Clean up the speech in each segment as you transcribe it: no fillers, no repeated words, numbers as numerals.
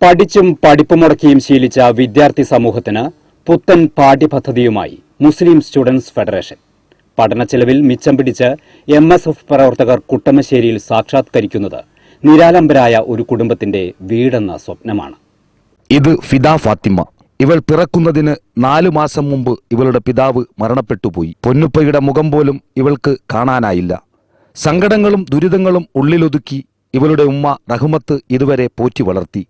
പഠിച്ചും പഠിപ്പ് മുടക്കിയും ശീലിച്ച വിദ്യാർത്ഥി സമൂഹത്തിന് പുത്തൻ പാഠ്യപദ്ധതിയുമായി മുസ്ലിം സ്റ്റുഡൻസ് ഫെഡറേഷൻ. പഠനച്ചെലവിൽ മിച്ചം പിടിച്ച് MSF പ്രവർത്തകർ കുട്ടമശ്ശേരിയിൽ സാക്ഷാത്കരിക്കുന്നത് നിരാലംബരായ ഒരു കുടുംബത്തിന്റെ വീടെന്ന സ്വപ്നമാണ്. ഇത് ഫിദ ഫാത്തിമ. ഇവൾ പിറക്കുന്നതിന് 4 മാസം മുമ്പ് ഇവളുടെ പിതാവ് മരണപ്പെട്ടുപോയി. പൊന്നുപ്പയുടെ മുഖം പോലും ഇവൾക്ക് കാണാനായില്ല. സങ്കടങ്ങളും ദുരിതങ്ങളും ഉള്ളിലൊതുക്കി ഇവളുടെ ഉമ്മ റഹ്മത്ത് ഇതുവരെ പോറ്റി വളർത്തി.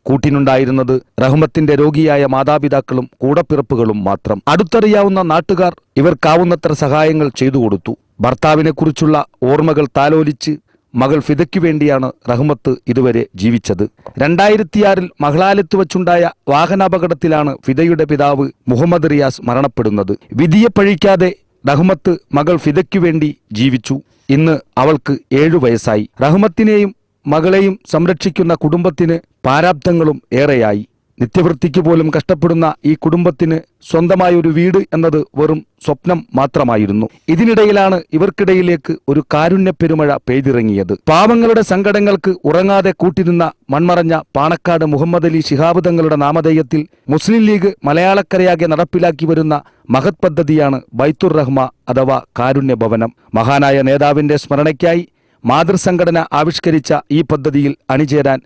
കൂട്ടിനുണ്ടായിരുന്നത് റഹ്മത്തിന്റെ രോഗിയായ മാതാപിതാക്കളും കൂടപ്പിറപ്പുകളും മാത്രം. അടുത്തറിയാവുന്ന നാട്ടുകാർ ഇവർക്കാവുന്നത്ര സഹായങ്ങൾ ചെയ്തു കൊടുത്തു. ഭർത്താവിനെക്കുറിച്ചുള്ള ഓർമ്മകൾ താലോലിച്ച് മകൾ ഫിദയ്ക്കു വേണ്ടിയാണ് റഹ്മത്ത് ഇതുവരെ ജീവിച്ചത്. 2006 മഹ്ലാലത്ത് വച്ചുണ്ടായ വാഹനാപകടത്തിലാണ് ഫിദയുടെ പിതാവ് മുഹമ്മദ് റിയാസ് മരണപ്പെടുന്നത്. വിധിയെ പഴിക്കാതെ റഹ്മത്ത് മകൾ ഫിദയ്ക്കു വേണ്ടി ജീവിച്ചു. ഇന്ന് അവൾക്ക് 7 വയസ്സായി. റഹ്മത്തിനെയും മകളെയും സംരക്ഷിക്കുന്ന കുടുംബത്തിന് പ്രാരാബ്ധങ്ങളും ഏറെയായി. നിത്യവൃത്തിക്ക് പോലും കഷ്ടപ്പെടുന്ന ഈ കുടുംബത്തിന് സ്വന്തമായൊരു വീട് എന്നത് വെറും സ്വപ്നം മാത്രമായിരുന്നു. ഇതിനിടയിലാണ് ഇവർക്കിടയിലേക്ക് ഒരു കാരുണ്യ പെരുമഴ പെയ്തിറങ്ങിയത്. പാവങ്ങളുടെ സങ്കടങ്ങൾക്ക് ഉറങ്ങാതെ കൂട്ടിരുന്ന മൺമറഞ്ഞ പാണക്കാട് മുഹമ്മദ് അലി ശിഹാബ് തങ്ങളുടെ നാമധേയത്തിൽ മുസ്ലിം ലീഗ് മലയാളക്കരയാകെ നടപ്പിലാക്കി വരുന്ന മഹത് പദ്ധതിയാണ് ബൈത്തുർ റഹ്മ അഥവാ കാരുണ്യ ഭവനം. മഹാനായ നേതാവിന്റെ സ്മരണയ്ക്കായി മാതൃസംഘടന ആവിഷ്കരിച്ച ഈ പദ്ധതിയിൽ അണിചേരാൻ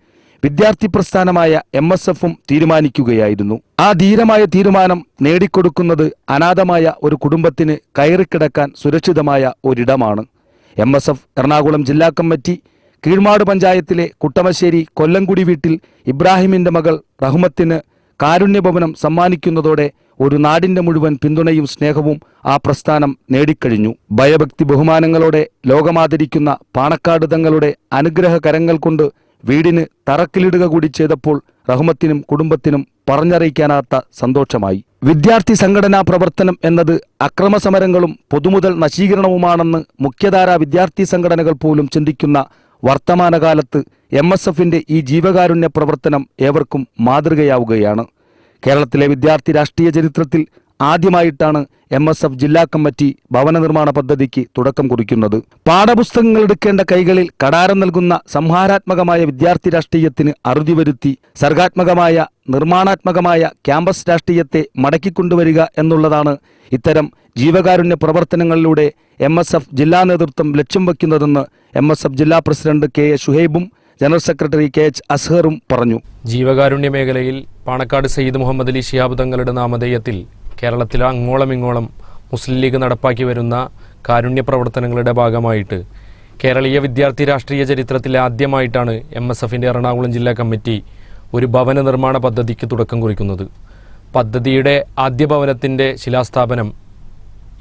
വിദ്യാർത്ഥി പ്രസ്ഥാനമായ MSFും തീരുമാനിക്കുകയായിരുന്നു. ആ ധീരമായ തീരുമാനം നേടിക്കൊടുക്കുന്നത് അനാഥമായ ഒരു കുടുംബത്തിന് കയറിക്കിടക്കാൻ സുരക്ഷിതമായ ഒരിടമാണ്. MSF എറണാകുളം ജില്ലാ കമ്മിറ്റി കീഴ്മാട് പഞ്ചായത്തിലെ കുട്ടമശ്ശേരി കൊല്ലംകുടി വീട്ടിൽ ഇബ്രാഹിമിന്റെ മകൾ റഹ്മത്തിന് കാരുണ്യഭവനം സമ്മാനിക്കുന്നതോടെ ഒരു നാടിന്റെ മുഴുവൻ പിന്തുണയും സ്നേഹവും ആ പ്രസ്ഥാനം നേടിക്കഴിഞ്ഞു. ഭയഭക്തി ബഹുമാനങ്ങളോടെ ലോകമാദരിക്കുന്ന പാണക്കാട് തങ്ങളുടെ അനുഗ്രഹ കരങ്ങൾ കൊണ്ട് വീടിന് തറക്കിലിടുക കൂടി ചെയ്തപ്പോൾ റഹ്മത്തിനും കുടുംബത്തിനും പറഞ്ഞറിയിക്കാനാത്ത സന്തോഷമായി. വിദ്യാർത്ഥി സംഘടനാ പ്രവർത്തനം എന്നത് അക്രമസമരങ്ങളും പൊതുമുതൽ നശീകരണവുമാണെന്ന് മുഖ്യധാരാ വിദ്യാർത്ഥി സംഘടനകൾ പോലും ചിന്തിക്കുന്ന വർത്തമാനകാലത്ത് MSFന്റെ ഈ ജീവകാരുണ്യ പ്രവർത്തനം ഏവർക്കും മാതൃകയാവുകയാണ്. കേരളത്തിലെ വിദ്യാർത്ഥി രാഷ്ട്രീയ ചരിത്രത്തിൽ ആദ്യമായിട്ടാണ് MSF ജില്ലാ കമ്മിറ്റി ഭവന നിർമ്മാണ പദ്ധതിക്ക് തുടക്കം കുറിക്കുന്നത്. പാഠപുസ്തകങ്ങൾ എടുക്കേണ്ട കൈകളിൽ കടാരം നൽകുന്ന സംഹാരാത്മകമായ വിദ്യാർത്ഥി രാഷ്ട്രീയത്തിന് അറുതി വരുത്തി സർഗാത്മകമായ നിർമ്മാണാത്മകമായ ക്യാമ്പസ് രാഷ്ട്രീയത്തെ മടക്കിക്കൊണ്ടുവരിക എന്നുള്ളതാണ് ഇത്തരം ജീവകാരുണ്യ പ്രവർത്തനങ്ങളിലൂടെ MSF ജില്ലാ നേതൃത്വം ലക്ഷ്യം വയ്ക്കുന്നതെന്ന് MSF ജില്ലാ പ്രസിഡന്റ് KA ഷുഹൈബും ജനറൽ സെക്രട്ടറി KH അസ്ഹറും പറഞ്ഞു. ജീവകാരുണ്യ മേഖലയിൽ പാണക്കാട് സയ്യിദ് മുഹമ്മദ് അലി ശിഹാബ് തങ്ങളുടെ നാമധേയത്തിൽ കേരളത്തിലെ അങ്ങോളം ഇങ്ങോളം മുസ്ലിം ലീഗ് നടപ്പാക്കി വരുന്ന കാരുണ്യ പ്രവർത്തനങ്ങളുടെ ഭാഗമായിട്ട് കേരളീയ വിദ്യാർത്ഥി രാഷ്ട്രീയ ചരിത്രത്തിലെ ആദ്യമായിട്ടാണ് MSFന്റെ എറണാകുളം ജില്ലാ കമ്മിറ്റി ഒരു ഭവന നിർമ്മാണ പദ്ധതിക്ക് തുടക്കം കുറിക്കുന്നത്. പദ്ധതിയുടെ ആദ്യ ഭവനത്തിൻ്റെ ശിലാസ്ഥാപനം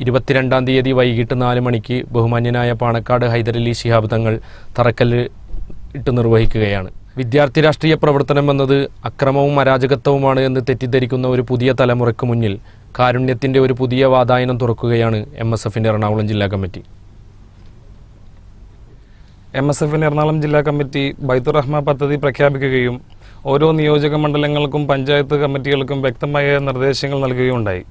22-ാം തീയതി വൈകിട്ട് 4 മണിക്ക് ബഹുമാന്യനായ പാണക്കാട് ഹൈദരലി ശിഹാബ് തങ്ങൾ തറക്കല്ല് ഇട്ട് നിർവഹിക്കുകയാണ്. വിദ്യാർത്ഥി രാഷ്ട്രീയ പ്രവർത്തനം എന്നത് അക്രമവും അരാജകത്വവുമാണ് എന്ന് തെറ്റിദ്ധരിക്കുന്ന ഒരു പുതിയ തലമുറയ്ക്ക് മുന്നിൽ കാരുണ്യത്തിൻ്റെ ഒരു പുതിയ വാതായനം തുറക്കുകയാണ് MSFന്റെ എറണാകുളം ജില്ലാ കമ്മിറ്റി. MSFന്റെ എറണാകുളം ജില്ലാ കമ്മിറ്റി ബൈത്തുർ റഹ്മ പദ്ധതി പ്രഖ്യാപിക്കുകയും ഓരോ നിയോജക മണ്ഡലങ്ങൾക്കും പഞ്ചായത്ത് കമ്മിറ്റികൾക്കും വ്യക്തമായ നിർദ്ദേശങ്ങൾ നൽകുകയുണ്ടായി.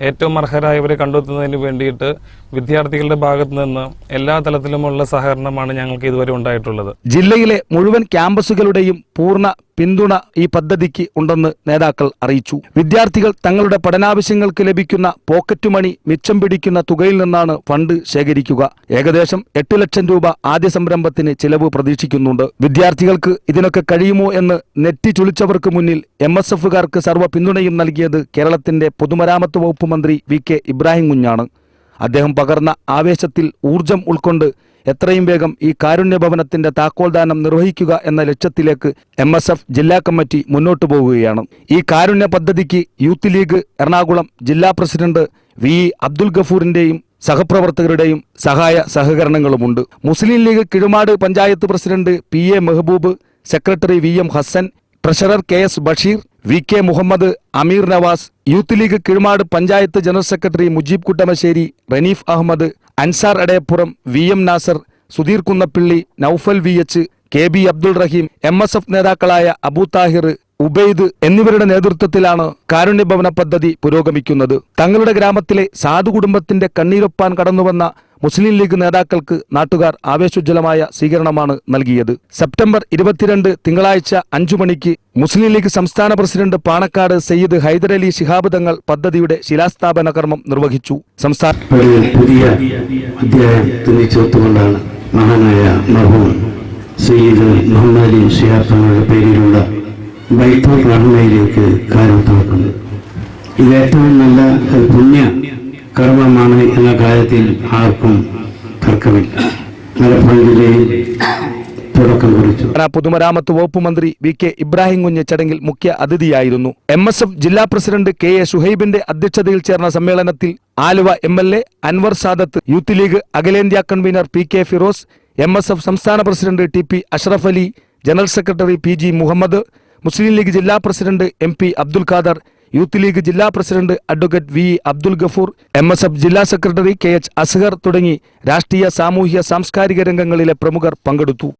ഏറ്റവും അർഹരായവരെ കണ്ടെത്തുന്നതിന് വേണ്ടിയിട്ട് വിദ്യാർത്ഥികളുടെ ഭാഗത്തു നിന്ന് എല്ലാ തലത്തിലുമുള്ള സഹകരണമാണ് ഞങ്ങൾക്ക് ഇതുവരെ ഉണ്ടായിട്ടുള്ളത്. ജില്ലയിലെ മുഴുവൻ ക്യാമ്പസുകളുടെയും പൂർണ്ണ പിന്തുണ ഈ പദ്ധതിക്ക് ഉണ്ടെന്ന് നേതാക്കൾ അറിയിച്ചു. വിദ്യാർത്ഥികൾ തങ്ങളുടെ പഠനാവശ്യങ്ങൾക്ക് ലഭിക്കുന്ന പോക്കറ്റ് മണി മിച്ചം പിടിക്കുന്ന തുകയിൽ നിന്നാണ് ഫണ്ട് ശേഖരിക്കുക. ഏകദേശം 8 ലക്ഷം രൂപ ആദ്യ സംരംഭത്തിന് ചിലവ് പ്രതീക്ഷിക്കുന്നുണ്ട്. വിദ്യാർത്ഥികൾക്ക് ഇതിനൊക്കെ കഴിയുമോ എന്ന് നെറ്റി ചുളിച്ചവർക്ക് മുന്നിൽ MSFകാർക്ക് സർവ്വ പിന്തുണയും നൽകിയത് കേരളത്തിന്റെ പൊതുമരാമത്ത് വകുപ്പ് മന്ത്രി VK ഇബ്രാഹിം കുഞ്ഞാണ്. അദ്ദേഹം പകർന്ന ആവേശത്തിൽ ഊർജം ഉൾക്കൊണ്ട് എത്രയും വേഗം ഈ കാരുണ്യ ഭവനത്തിന്റെ താക്കോൽദാനം നിർവഹിക്കുക എന്ന ലക്ഷ്യത്തിലേക്ക് MSF ജില്ലാ കമ്മിറ്റി മുന്നോട്ടു പോകുകയാണ്. ഈ കാരുണ്യ പദ്ധതിക്ക് യൂത്ത് ലീഗ് എറണാകുളം ജില്ലാ പ്രസിഡന്റ് VE അബ്ദുൽ ഗഫൂറിന്റെയും സഹപ്രവർത്തകരുടെയും സഹായ സഹകരണങ്ങളുമുണ്ട്. Muslim League Keezhmad panchayat president PA Mehboob, secretary VM Hassan, treasurer KS Basheer, VK Muhammad, Ameer Navas, youth league Keezhmad panchayat general secretary Mujeeb Kuttamassery, Raneef Ahammed, Ansar Adayappuram, VM Nasar, Sudheer Kunnappilly, Noufal VH, KB Abdul Raheem, MSF നേതാക്കളായ അബു താഹിർ, ഉബൈദ് എന്നിവരുടെ നേതൃത്വത്തിലാണ് കാരുണ്യഭവന പദ്ധതി പുരോഗമിക്കുന്നത്. തങ്ങളുടെ ഗ്രാമത്തിലെ സാധു കുടുംബത്തിന്റെ കണ്ണീരൊപ്പാൻ കടന്നുവന്ന മുസ്ലിം ലീഗ് നേതാക്കൾക്ക് നാട്ടുകാർ ആവേശോജ്വലമായ സ്വീകരണമാണ് നൽകിയത്. സെപ്റ്റംബർ 22 തിങ്കളാഴ്ച 5 മണിക്ക് മുസ്ലിം ലീഗ് സംസ്ഥാന പ്രസിഡന്റ് പാണക്കാട് സയ്യിദ് ഹൈദരലി ശിഹാബ് തങ്ങൾ പദ്ധതിയുടെ ശിലാസ്ഥാപന കർമ്മം നിർവഹിച്ചു. ഒരു പുതിയ അധ്യായം തുന്നിച്ചേർത്തുകൊണ്ടാണ് മഹാനായ മർഹൂം സയ്യിദ് മുഹമ്മദ് അലി ശിഹാബ് തങ്ങളുടെ പേരിലുള്ള ബൈത്തുർ റഹ്മയിലേക്ക് കാര്യം തുറക്കുന്നത്. ഇത് ഏറ്റവും നല്ല പുണ്യ കർമ്മമാണ് എന്ന കാര്യത്തിൽ ആർക്കും തർക്കമില്ല. മലപ്പുറം ജില്ലയിൽ തുടക്കം കുറിച്ചു. പൊതുമരാമത്ത് വകുപ്പ് മന്ത്രി വി.കെ. ഇബ്രാഹിം കുഞ്ഞ് ചടങ്ങിൽ മുഖ്യ അതിഥിയായിരുന്നു. MSF ജില്ലാ പ്രസിഡന്റ് കെ.എ. ഷുഹൈബിന്റെ അധ്യക്ഷതയിൽ ചേർന്ന സമ്മേളനത്തിൽ Aluva MLA Anwar Sadath, youth league അഖിലേന്ത്യാ കൺവീനർ P.K. ഫിറോസ്, MSF സംസ്ഥാന president T.P. Ashraf Ali, general secretary P.G. Muhammad, Muslim League ജില്ലാ president MP. Abdul Khader, youth league ജില്ലാ president advocate V. Abdul Gafoor, MSF ജില്ലാ സെക്രട്ടറി K.H. അസ്ഹർ തുടങ്ങി രാഷ്ട്രീയ, സാമൂഹ്യ, സാംസ്കാരിക രംഗങ്ങളിലെ പ്രമുഖർ പങ്കെടുത്തു.